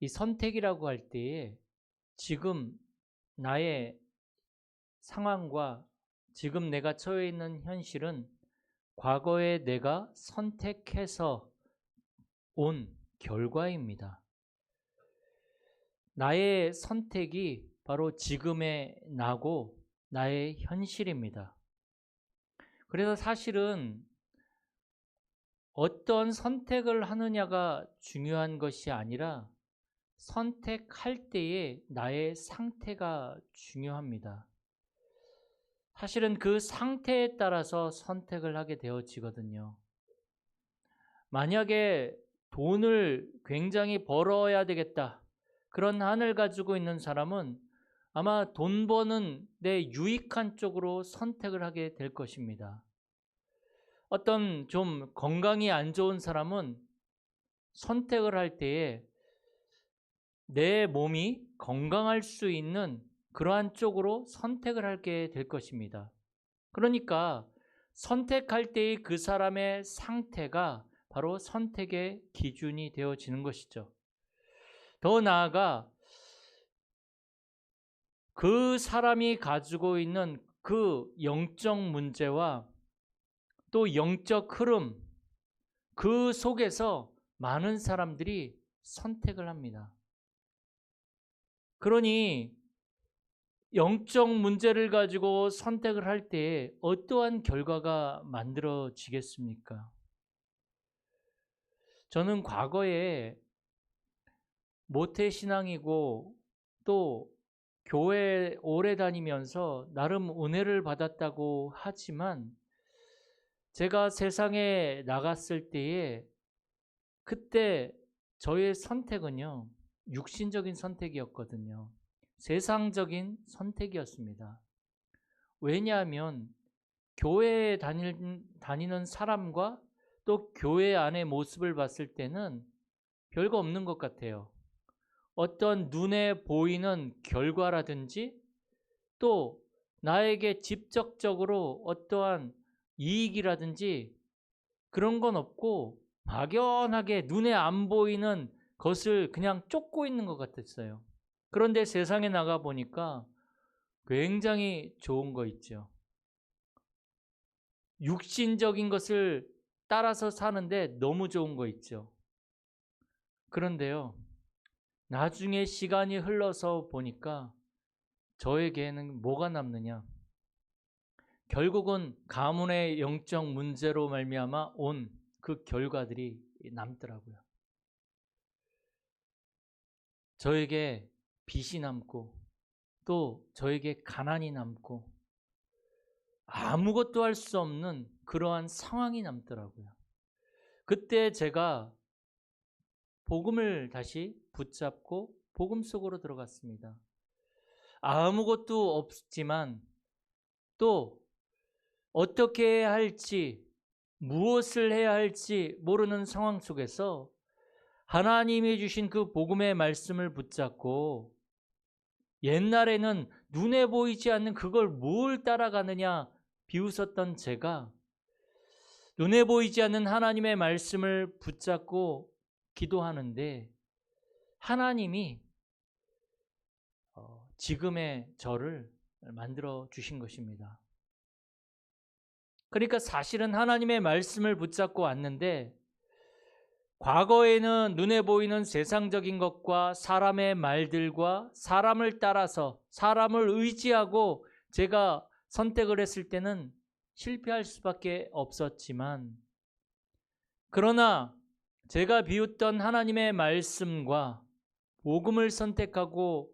이 선택이라고 할 때에 지금 나의 상황과 지금 내가 처해 있는 현실은 과거에 내가 선택해서 온 결과입니다. 나의 선택이 바로 지금의 나고 나의 현실입니다. 그래서 사실은 어떤 선택을 하느냐가 중요한 것이 아니라 선택할 때의 나의 상태가 중요합니다. 사실은 그 상태에 따라서 선택을 하게 되어지거든요. 만약에 돈을 굉장히 벌어야 되겠다, 그런 한을 가지고 있는 사람은 아마 돈 버는 데 유익한 쪽으로 선택을 하게 될 것입니다. 어떤 좀 건강이 안 좋은 사람은 선택을 할 때에 내 몸이 건강할 수 있는 그러한 쪽으로 선택을 하게 될 것입니다. 그러니까 선택할 때의 그 사람의 상태가 바로 선택의 기준이 되어지는 것이죠. 더 나아가 그 사람이 가지고 있는 그 영적 문제와 또 영적 흐름, 그 속에서 많은 사람들이 선택을 합니다. 그러니 영적 문제를 가지고 선택을 할 때 어떠한 결과가 만들어지겠습니까? 저는 과거에 모태신앙이고 또 교회 오래 다니면서 나름 은혜를 받았다고 하지만 제가 세상에 나갔을 때에 그때 저의 선택은요, 육신적인 선택이었거든요. 세상적인 선택이었습니다. 왜냐하면 교회에 다니는 사람과 또 교회 안의 모습을 봤을 때는 별거 없는 것 같아요. 어떤 눈에 보이는 결과라든지 또 나에게 직접적으로 어떠한 이익이라든지 그런 건 없고 막연하게 눈에 안 보이는 것을 그냥 쫓고 있는 것 같았어요. 그런데 세상에 나가 보니까 굉장히 좋은 거 있죠. 육신적인 것을 따라서 사는데 너무 좋은 거 있죠. 그런데요, 나중에 시간이 흘러서 보니까 저에게는 뭐가 남느냐? 결국은 가문의 영적 문제로 말미암아 온 그 결과들이 남더라고요. 저에게 빚이 남고 또 저에게 가난이 남고 아무것도 할 수 없는 그러한 상황이 남더라고요. 그때 제가 복음을 다시 붙잡고 복음 속으로 들어갔습니다. 아무것도 없지만 또 어떻게 해야 할지, 무엇을 해야 할지 모르는 상황 속에서 하나님이 주신 그 복음의 말씀을 붙잡고 옛날에는 눈에 보이지 않는 그걸 뭘 따라가느냐 비웃었던 제가 눈에 보이지 않는 하나님의 말씀을 붙잡고 기도하는데 하나님이 지금의 저를 만들어 주신 것입니다. 그러니까 사실은 하나님의 말씀을 붙잡고 왔는데 과거에는 눈에 보이는 세상적인 것과 사람의 말들과 사람을 따라서 사람을 의지하고 제가 선택을 했을 때는 실패할 수밖에 없었지만 그러나 제가 비웃던 하나님의 말씀과 복음을 선택하고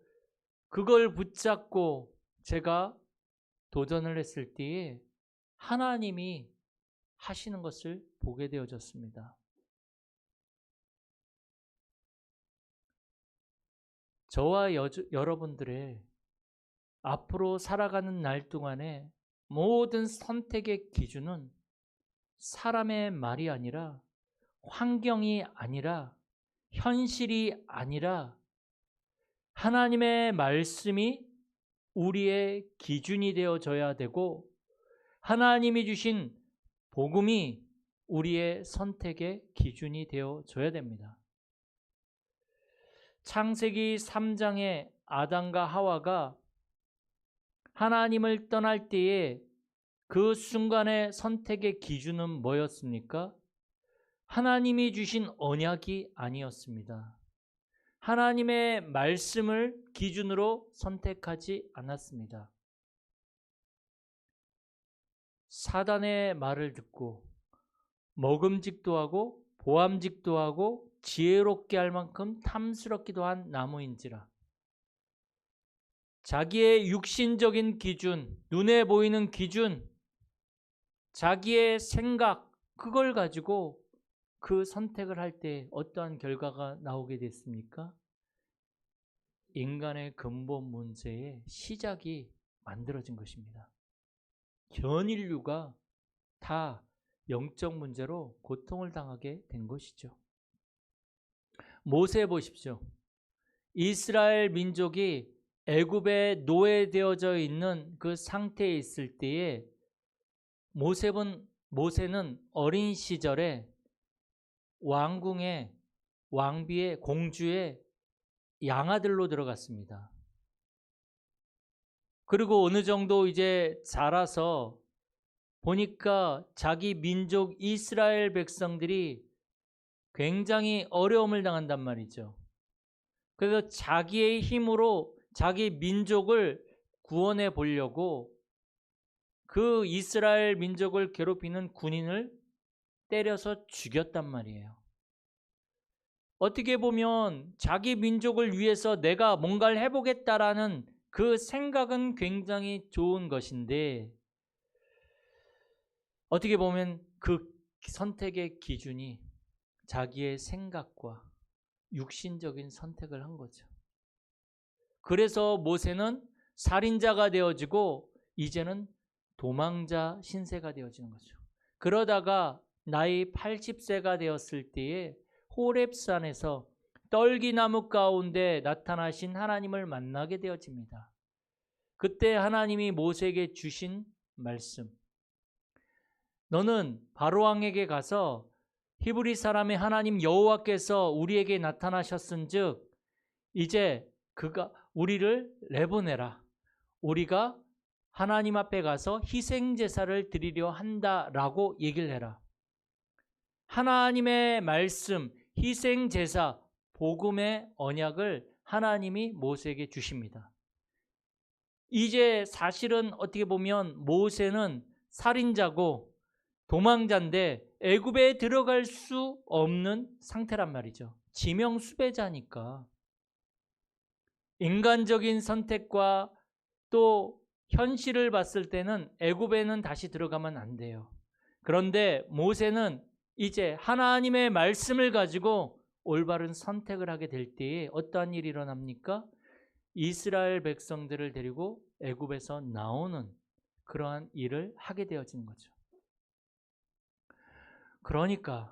그걸 붙잡고 제가 도전을 했을 때에 하나님이 하시는 것을 보게 되어졌습니다. 저와 여러분들의 앞으로 살아가는 날 동안에 모든 선택의 기준은 사람의 말이 아니라 환경이 아니라 현실이 아니라 하나님의 말씀이 우리의 기준이 되어져야 되고 하나님이 주신 복음이 우리의 선택의 기준이 되어져야 됩니다. 창세기 3장의 아담과 하와가 하나님을 떠날 때에 그 순간의 선택의 기준은 뭐였습니까? 하나님이 주신 언약이 아니었습니다. 하나님의 말씀을 기준으로 선택하지 않았습니다. 사단의 말을 듣고 먹음직도 하고 보암직도 하고 지혜롭게 할 만큼 탐스럽기도 한 나무인지라 자기의 육신적인 기준, 눈에 보이는 기준, 자기의 생각, 그걸 가지고 그 선택을 할 때 어떠한 결과가 나오게 됐습니까? 인간의 근본 문제의 시작이 만들어진 것입니다. 전 인류가 다 영적 문제로 고통을 당하게 된 것이죠. 모세 보십시오. 이스라엘 민족이 애굽에 노예되어져 있는 그 상태에 있을 때에 모세는 어린 시절에 왕궁의 왕비의 공주의 양아들로 들어갔습니다. 그리고 어느 정도 이제 자라서 보니까 자기 민족 이스라엘 백성들이 굉장히 어려움을 당한단 말이죠. 그래서 자기의 힘으로 자기 민족을 구원해 보려고 그 이스라엘 민족을 괴롭히는 군인을 때려서 죽였단 말이에요. 어떻게 보면 자기 민족을 위해서 내가 뭔가를 해보겠다라는 그 생각은 굉장히 좋은 것인데 어떻게 보면 그 선택의 기준이 자기의 생각과 육신적인 선택을 한 거죠. 그래서 모세는 살인자가 되어지고 이제는 도망자 신세가 되어지는 거죠. 그러다가 나이 80세가 되었을 때에 호렙산에서 떨기나무 가운데 나타나신 하나님을 만나게 되어집니다. 그때 하나님이 모세에게 주신 말씀, 너는 바로왕에게 가서 히브리 사람의 하나님 여호와께서 우리에게 나타나셨은즉 이제 그가 우리를 내보내라. 우리가 하나님 앞에 가서 희생 제사를 드리려 한다라고 얘기를 해라. 하나님의 말씀, 희생 제사, 복음의 언약을 하나님이 모세에게 주십니다. 이제 사실은 어떻게 보면 모세는 살인자고 도망자인데 애굽에 들어갈 수 없는 상태란 말이죠. 지명 수배자니까. 인간적인 선택과 또 현실을 봤을 때는 애굽에는 다시 들어가면 안 돼요. 그런데 모세는 이제 하나님의 말씀을 가지고 올바른 선택을 하게 될 때에 어떠한 일이 일어납니까? 이스라엘 백성들을 데리고 애굽에서 나오는 그러한 일을 하게 되어지는 거죠. 그러니까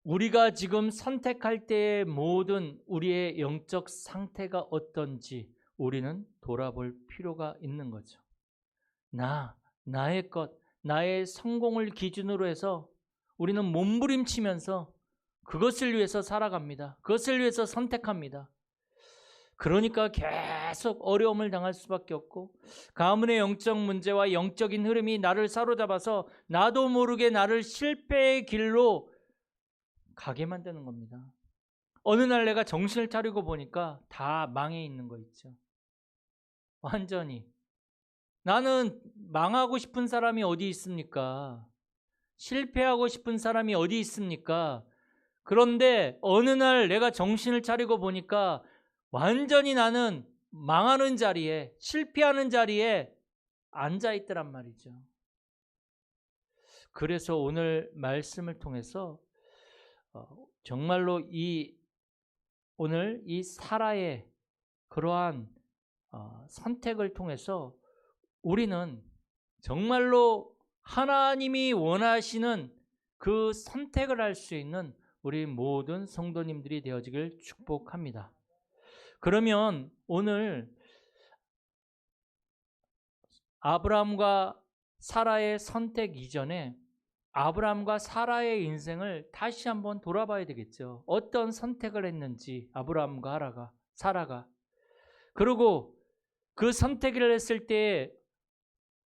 우리가 지금 선택할 때의 모든 우리의 영적 상태가 어떤지 우리는 돌아볼 필요가 있는 거죠. 나의 것, 나의 성공을 기준으로 해서 우리는 몸부림치면서 그것을 위해서 살아갑니다. 그것을 위해서 선택합니다. 그러니까 계속 어려움을 당할 수밖에 없고 가문의 영적 문제와 영적인 흐름이 나를 사로잡아서 나도 모르게 나를 실패의 길로 가게 만드는 겁니다. 어느 날 내가 정신을 차리고 보니까 다 망해 있는 거 있죠. 완전히. 나는 망하고 싶은 사람이 어디 있습니까? 실패하고 싶은 사람이 어디 있습니까? 그런데 어느 날 내가 정신을 차리고 보니까 완전히 나는 망하는 자리에, 실패하는 자리에 앉아있더란 말이죠. 그래서 오늘 말씀을 통해서 정말로 오늘 이 사라의 그러한 선택을 통해서 우리는 정말로 하나님이 원하시는 그 선택을 할 수 있는 우리 모든 성도님들이 되어지길 축복합니다. 그러면 오늘 아브라함과 사라의 선택 이전에 아브라함과 사라의 인생을 다시 한번 돌아봐야 되겠죠. 어떤 선택을 했는지 아브라함과 사라가. 그리고 그 선택을 했을 때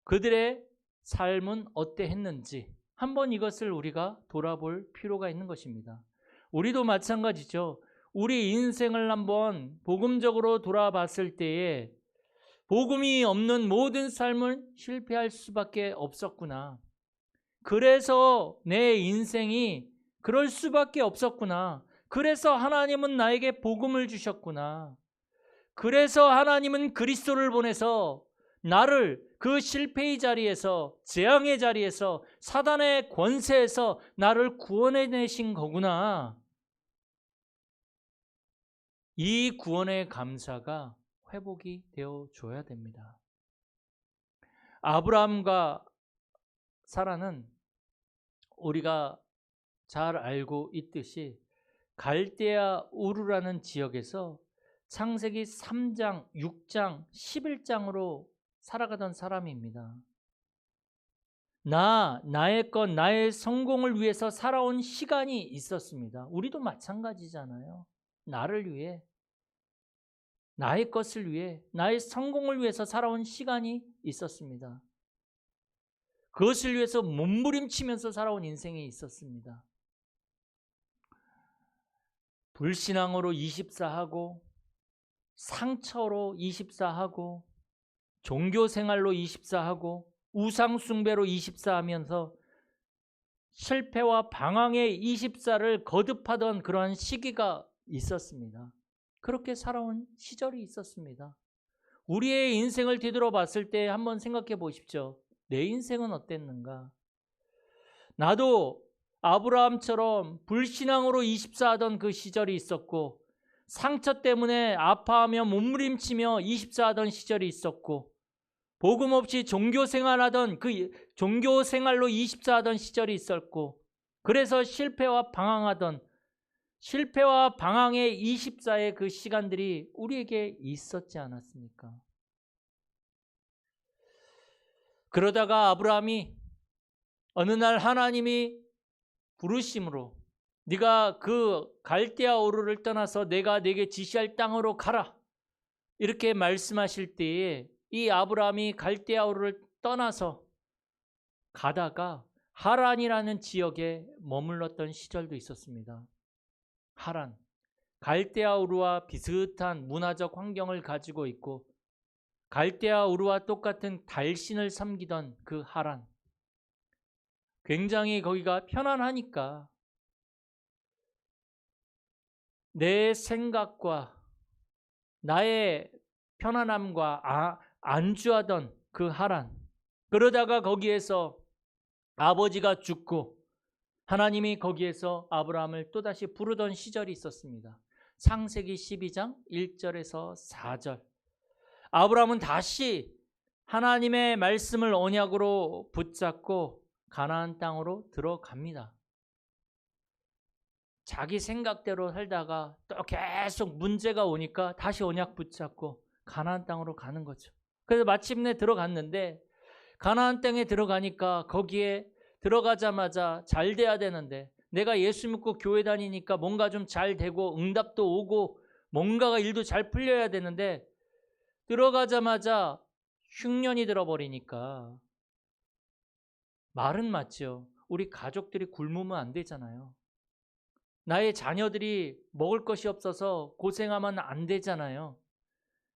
그들의 삶은 어떠했는지 한번 이것을 우리가 돌아볼 필요가 있는 것입니다. 우리도 마찬가지죠. 우리 인생을 한번 복음적으로 돌아봤을 때에 복음이 없는 모든 삶은 실패할 수밖에 없었구나. 그래서 내 인생이 그럴 수밖에 없었구나. 그래서 하나님은 나에게 복음을 주셨구나. 그래서 하나님은 그리스도를 보내서 나를 그 실패의 자리에서, 재앙의 자리에서, 사단의 권세에서 나를 구원해내신 거구나. 이 구원의 감사가 회복이 되어줘야 됩니다. 아브라함과 사라는 우리가 잘 알고 있듯이 갈대아 우르라는 지역에서 창세기 3장, 6장, 11장으로 살아가던 사람입니다. 나의 것, 나의 성공을 위해서 살아온 시간이 있었습니다. 우리도 마찬가지잖아요. 나를 위해, 나의 것을 위해, 나의 성공을 위해서 살아온 시간이 있었습니다. 그것을 위해서 몸부림치면서 살아온 인생이 있었습니다. 불신앙으로 24하고 상처로 24하고 종교생활로 24하고 우상숭배로 24하면서 실패와 방황의 24를 거듭하던 그러한 시기가 있었습니다. 그렇게 살아온 시절이 있었습니다. 우리의 인생을 뒤돌아봤을 때 한번 생각해 보십시오. 내 인생은 어땠는가? 나도 아브라함처럼 불신앙으로 24하던 그 시절이 있었고 상처 때문에 아파하며 몸부림치며 24하던 시절이 있었고 복음 없이 종교생활하던 그 종교생활로 24하던 시절이 있었고 그래서 실패와 방황의 24의 그 시간들이 우리에게 있었지 않았습니까? 그러다가 아브라함이 어느 날 하나님이 부르심으로 네가 그 갈대아 우르를 떠나서 내가 네게 지시할 땅으로 가라 이렇게 말씀하실 때에 이 아브라함이 갈대아 우르를 떠나서 가다가 하란이라는 지역에 머물렀던 시절도 있었습니다. 하란, 갈대아 우르와 비슷한 문화적 환경을 가지고 있고 갈대아 우르와 똑같은 달신을 섬기던 그 하란, 굉장히 거기가 편안하니까 내 생각과 나의 편안함과 안주하던 그 하란, 그러다가 거기에서 아버지가 죽고 하나님이 거기에서 아브라함을 또다시 부르던 시절이 있었습니다. 창세기 12장 1절에서 4절. 아브라함은 다시 하나님의 말씀을 언약으로 붙잡고 가나안 땅으로 들어갑니다. 자기 생각대로 살다가 또 계속 문제가 오니까 다시 언약 붙잡고 가나안 땅으로 가는 거죠. 그래서 마침내 들어갔는데 가나안 땅에 들어가니까 거기에 들어가자마자 잘 돼야 되는데 내가 예수 믿고 교회 다니니까 뭔가 좀 잘 되고 응답도 오고 뭔가가 일도 잘 풀려야 되는데 들어가자마자 흉년이 들어버리니까 말은 맞죠. 우리 가족들이 굶으면 안 되잖아요. 나의 자녀들이 먹을 것이 없어서 고생하면 안 되잖아요.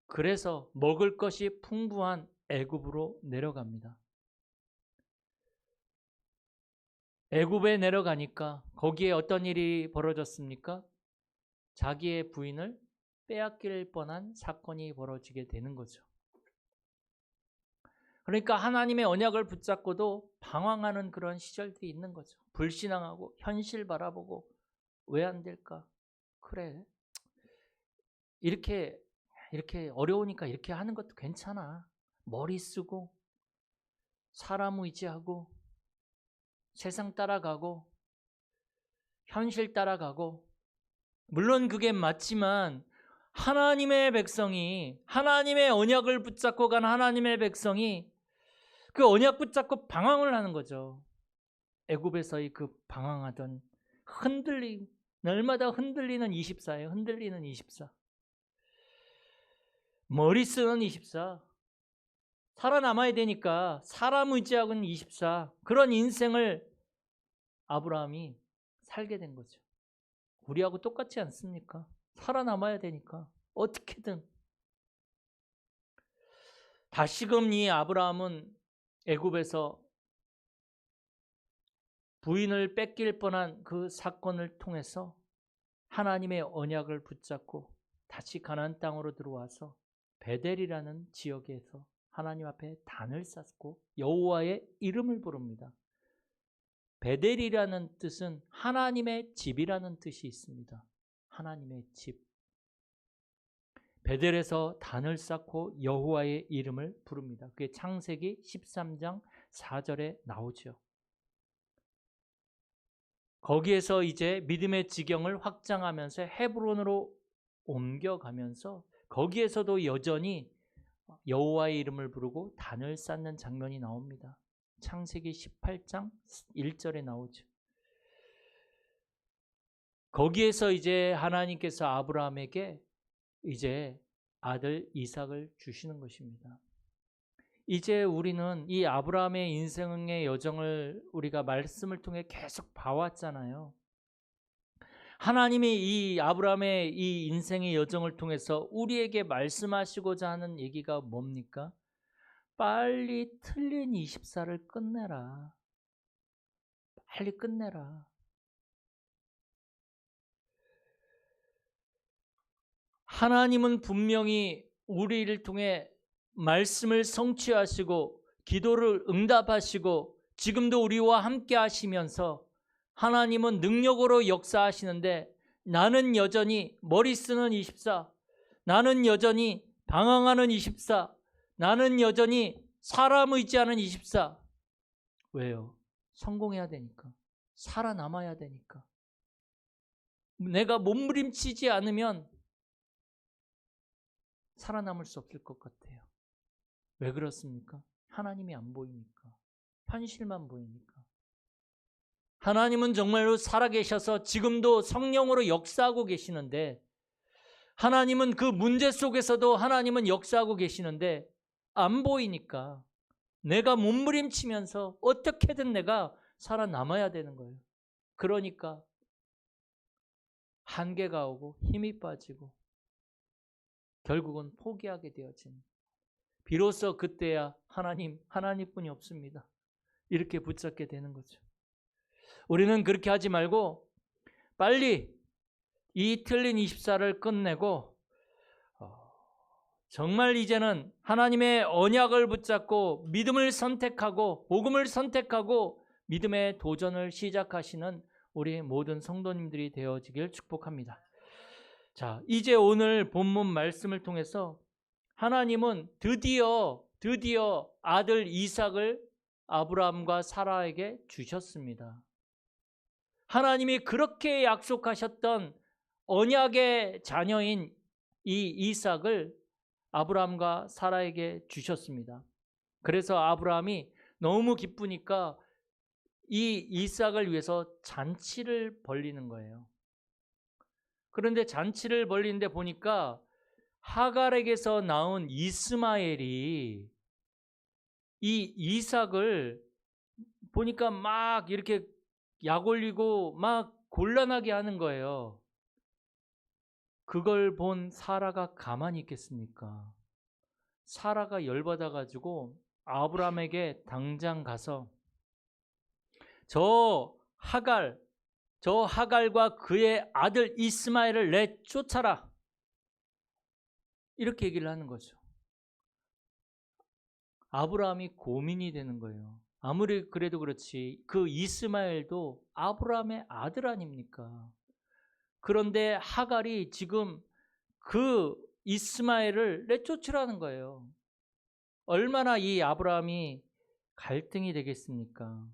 그래서 먹을 것이 풍부한 애굽으로 내려갑니다. 애굽에 내려가니까 거기에 어떤 일이 벌어졌습니까? 자기의 부인을 빼앗길 뻔한 사건이 벌어지게 되는 거죠. 그러니까 하나님의 언약을 붙잡고도 방황하는 그런 시절들이 있는 거죠. 불신앙하고 현실 바라보고 왜 안 될까? 그래. 이렇게 어려우니까 이렇게 하는 것도 괜찮아. 머리 쓰고 사람 의지하고 세상 따라가고 현실 따라가고 물론 그게 맞지만 하나님의 백성이 하나님의 언약을 붙잡고 간 하나님의 백성이 그 언약 붙잡고 방황을 하는 거죠. 애굽에서의 그 방황하던 날마다 흔들리는 24예요. 흔들리는 24. 머리 쓰는 24. 살아남아야 되니까 사람 의지하고는 24. 그런 인생을 아브라함이 살게 된 거죠. 우리하고 똑같지 않습니까? 살아남아야 되니까 어떻게든. 다시금 이 아브라함은 애굽에서 부인을 뺏길 뻔한 그 사건을 통해서 하나님의 언약을 붙잡고 다시 가나안 땅으로 들어와서 베델이라는 지역에서 하나님 앞에 단을 쌓고 여호와의 이름을 부릅니다. 베델이라는 뜻은 하나님의 집이라는 뜻이 있습니다. 하나님의 집. 베델에서 단을 쌓고 여호와의 이름을 부릅니다. 그게 창세기 13장 4절에 나오죠. 거기에서 이제 믿음의 지경을 확장하면서 헤브론으로 옮겨가면서 거기에서도 여전히 여호와의 이름을 부르고 단을 쌓는 장면이 나옵니다. 창세기 18장 1절에 나오죠. 거기에서 이제 하나님께서 아브라함에게 이제 아들 이삭을 주시는 것입니다. 이제 우리는 이 아브라함의 인생의 여정을 우리가 말씀을 통해 계속 봐왔잖아요. 하나님이 이 아브라함의 이 인생의 여정을 통해서 우리에게 말씀하시고자 하는 얘기가 뭡니까? 빨리 틀린 24를 끝내라. 빨리 끝내라. 하나님은 분명히 우리를 통해 말씀을 성취하시고 기도를 응답하시고 지금도 우리와 함께 하시면서 하나님은 능력으로 역사하시는데 나는 여전히 머리 쓰는 24, 나는 여전히 방황하는 24, 나는 여전히 사람 의지하는 24. 왜요? 성공해야 되니까. 살아남아야 되니까. 내가 몸부림치지 않으면 살아남을 수 없을 것 같아요. 왜 그렇습니까? 하나님이 안 보이니까. 현실만 보이니까. 하나님은 정말로 살아계셔서 지금도 성령으로 역사하고 계시는데 하나님은 그 문제 속에서도 하나님은 역사하고 계시는데 안 보이니까 내가 몸부림치면서 어떻게든 내가 살아남아야 되는 거예요. 그러니까 한계가 오고 힘이 빠지고 결국은 포기하게 되어진. 비로소 그때야 하나님뿐이 없습니다. 이렇게 붙잡게 되는 거죠. 우리는 그렇게 하지 말고 빨리 이 틀린 24를 끝내고 정말 이제는 하나님의 언약을 붙잡고 믿음을 선택하고 복음을 선택하고 믿음의 도전을 시작하시는 우리 모든 성도님들이 되어지길 축복합니다. 자, 이제 오늘 본문 말씀을 통해서 하나님은 드디어 아들 이삭을 아브라함과 사라에게 주셨습니다. 하나님이 그렇게 약속하셨던 언약의 자녀인 이 이삭을 아브라함과 사라에게 주셨습니다. 그래서 아브라함이 너무 기쁘니까 이 이삭을 위해서 잔치를 벌리는 거예요. 그런데 잔치를 벌리는데 보니까 하갈에게서 나온 이스마엘이 이 이삭을 보니까 막 이렇게 약 올리고 막 곤란하게 하는 거예요. 그걸 본 사라가 가만히 있겠습니까? 사라가 열받아가지고 아브라함에게 당장 가서 저 하갈과 그의 아들 이스마엘을 내쫓아라. 이렇게 얘기를 하는 거죠. 아브라함이 고민이 되는 거예요. 아무리 그래도 그렇지 그 이스마엘도 아브라함의 아들 아닙니까? 그런데 하갈이 지금 그 이스마엘을 내쫓으라는 거예요. 얼마나 이 아브라함이 갈등이 되겠습니까?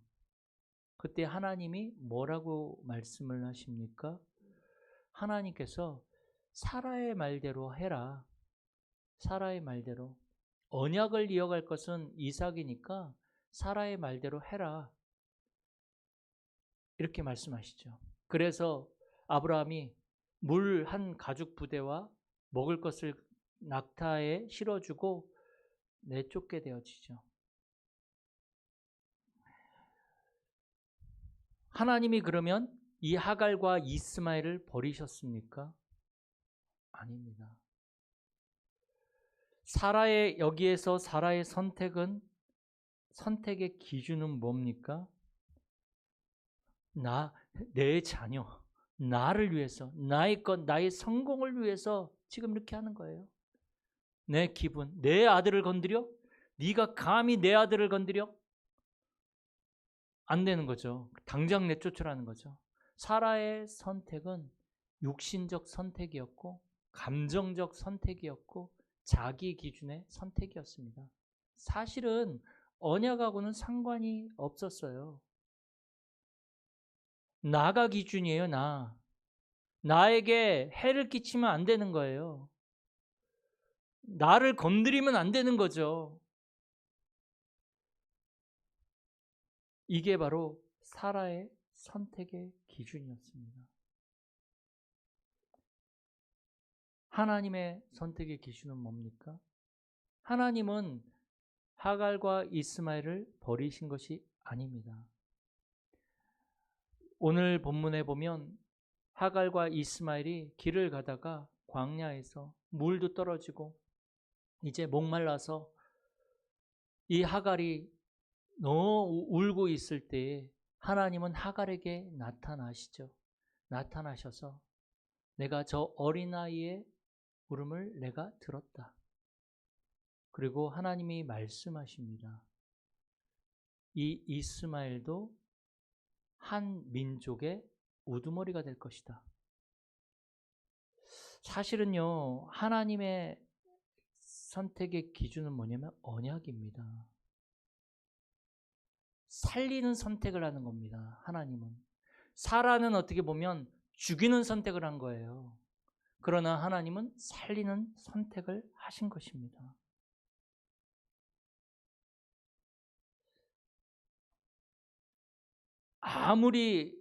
그때 하나님이 뭐라고 말씀을 하십니까? 하나님께서 사라의 말대로 해라. 사라의 말대로. 언약을 이어갈 것은 이삭이니까 사라의 말대로 해라. 이렇게 말씀하시죠. 그래서 아브라함이 물 한 가죽 부대와 먹을 것을 낙타에 실어주고 내쫓게 되어지죠. 하나님이 그러면 이 하갈과 이스마엘을 버리셨습니까? 아닙니다. 여기에서 사라의 선택의 기준은 뭡니까? 내 자녀, 나를 위해서, 나의 것, 나의 성공을 위해서 지금 이렇게 하는 거예요. 내 기분, 내 아들을 건드려? 네가 감히 내 아들을 건드려? 안 되는 거죠. 당장 내쫓으라는 거죠. 사라의 선택은 육신적 선택이었고 감정적 선택이었고 자기 기준의 선택이었습니다. 사실은 언약하고는 상관이 없었어요. 나가 기준이에요. 나에게 해를 끼치면 안 되는 거예요. 나를 건드리면 안 되는 거죠. 이게 바로 사라의 선택의 기준이었습니다. 하나님의 선택의 기준은 뭡니까? 하나님은 하갈과 이스마엘을 버리신 것이 아닙니다. 오늘 본문에 보면 하갈과 이스마엘이 길을 가다가 광야에서 물도 떨어지고 이제 목말라서 이 하갈이 너무 울고 있을 때에 하나님은 하갈에게 나타나셔서 내가 저 어린아이의 울음을 내가 들었다. 그리고 하나님이 말씀하십니다. 이 이스마엘도 한 민족의 우두머리가 될 것이다. 사실은요, 하나님의 선택의 기준은 뭐냐면 언약입니다. 살리는 선택을 하는 겁니다. 하나님은. 사라는 어떻게 보면 죽이는 선택을 한 거예요. 그러나 하나님은 살리는 선택을 하신 것입니다. 아무리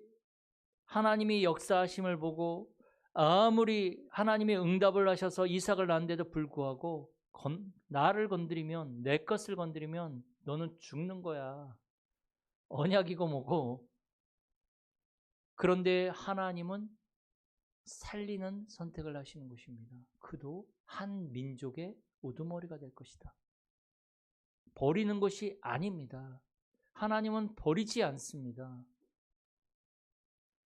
하나님이 역사하심을 보고 아무리 하나님이 응답을 하셔서 이삭을 낳는데도 불구하고 나를 건드리면, 내 것을 건드리면 너는 죽는 거야. 언약이고 뭐고. 그런데 하나님은 살리는 선택을 하시는 것입니다. 그도 한 민족의 우두머리가 될 것이다. 버리는 것이 아닙니다. 하나님은 버리지 않습니다.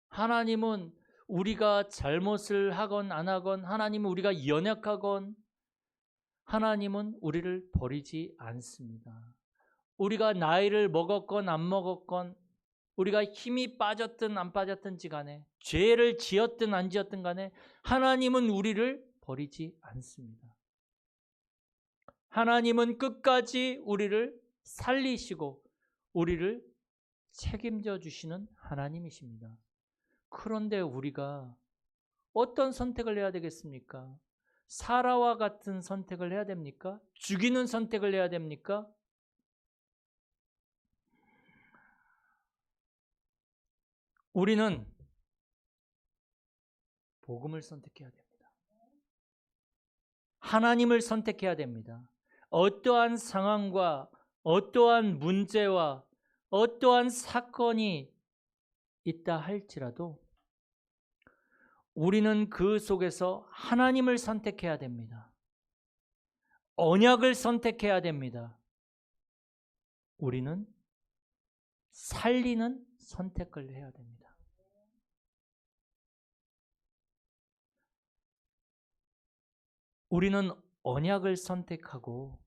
하나님은 우리가 잘못을 하건 안 하건, 하나님은 우리가 연약하건, 하나님은 우리를 버리지 않습니다. 우리가 나이를 먹었건 안 먹었건, 우리가 힘이 빠졌든 안 빠졌든지 간에, 죄를 지었든 안 지었든 간에 하나님은 우리를 버리지 않습니다. 하나님은 끝까지 우리를 살리시고 우리를 책임져 주시는 하나님이십니다. 그런데 우리가 어떤 선택을 해야 되겠습니까? 사라와 같은 선택을 해야 됩니까? 죽이는 선택을 해야 됩니까? 우리는 복음을 선택해야 됩니다. 하나님을 선택해야 됩니다. 어떠한 상황과 어떠한 문제와 어떠한 사건이 있다 할지라도 우리는 그 속에서 하나님을 선택해야 됩니다. 언약을 선택해야 됩니다. 우리는 살리는 선택을 해야 됩니다. 우리는 언약을 선택하고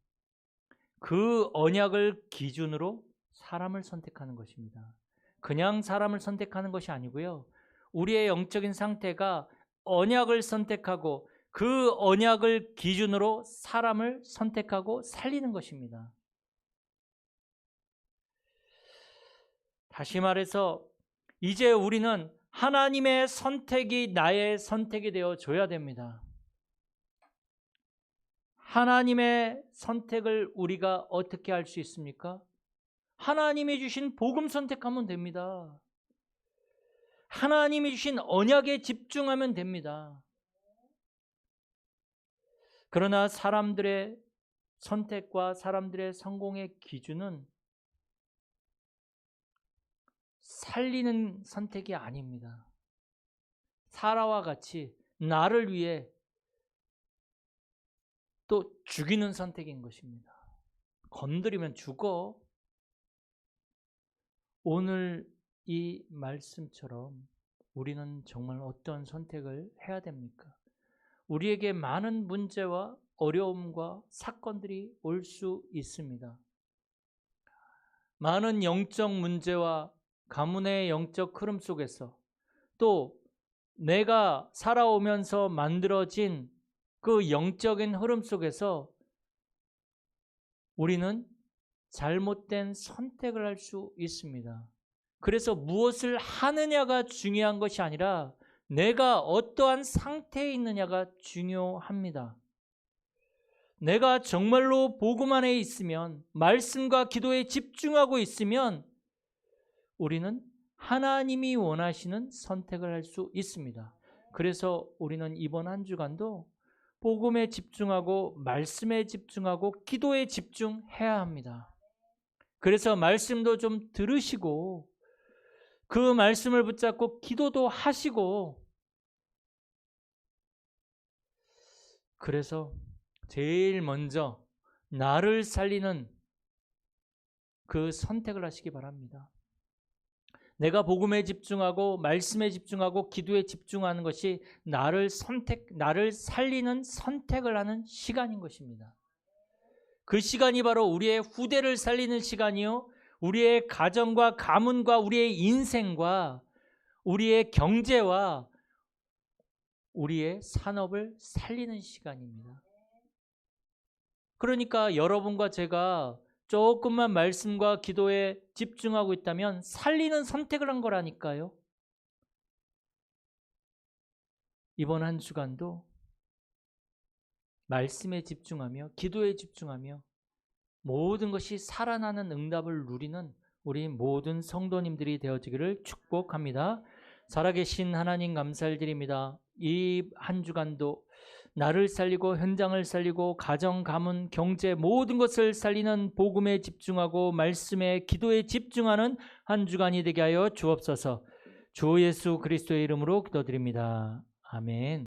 그 언약을 기준으로 사람을 선택하는 것입니다. 그냥 사람을 선택하는 것이 아니고요. 우리의 영적인 상태가 언약을 선택하고 그 언약을 기준으로 사람을 선택하고 살리는 것입니다. 다시 말해서 이제 우리는 하나님의 선택이 나의 선택이 되어 줘야 됩니다. 하나님의 선택을 우리가 어떻게 할 수 있습니까? 하나님이 주신 복음 선택하면 됩니다. 하나님이 주신 언약에 집중하면 됩니다. 그러나 사람들의 선택과 사람들의 성공의 기준은 살리는 선택이 아닙니다. 사라와 같이 나를 위해 또 죽이는 선택인 것입니다. 건드리면 죽어. 오늘 이 말씀처럼 우리는 정말 어떤 선택을 해야 됩니까? 우리에게 많은 문제와 어려움과 사건들이 올 수 있습니다. 많은 영적 문제와 가문의 영적 흐름 속에서 또 내가 살아오면서 만들어진 그 영적인 흐름 속에서 우리는 잘못된 선택을 할 수 있습니다. 그래서 무엇을 하느냐가 중요한 것이 아니라 내가 어떠한 상태에 있느냐가 중요합니다. 내가 정말로 복음 안에 있으면, 말씀과 기도에 집중하고 있으면 우리는 하나님이 원하시는 선택을 할 수 있습니다. 그래서 우리는 이번 한 주간도 복음에 집중하고 말씀에 집중하고 기도에 집중해야 합니다. 그래서 말씀도 좀 들으시고 그 말씀을 붙잡고 기도도 하시고, 그래서 제일 먼저 나를 살리는 그 선택을 하시기 바랍니다. 내가 복음에 집중하고 말씀에 집중하고 기도에 집중하는 것이 나를 살리는 선택을 하는 시간인 것입니다. 그 시간이 바로 우리의 후대를 살리는 시간이요, 우리의 가정과 가문과 우리의 인생과 우리의 경제와 우리의 산업을 살리는 시간입니다. 그러니까 여러분과 제가 조금만 말씀과 기도에 집중하고 있다면 살리는 선택을 한 거라니까요. 이번 한 주간도 말씀에 집중하며 기도에 집중하며 모든 것이 살아나는 응답을 누리는 우리 모든 성도님들이 되어지기를 축복합니다. 살아계신 하나님 감사드립니다. 이 한 주간도 나를 살리고 현장을 살리고 가정, 가문, 경제 모든 것을 살리는 복음에 집중하고 말씀에 기도에 집중하는 한 주간이 되게 하여 주옵소서. 주 예수 그리스도의 이름으로 기도드립니다. 아멘.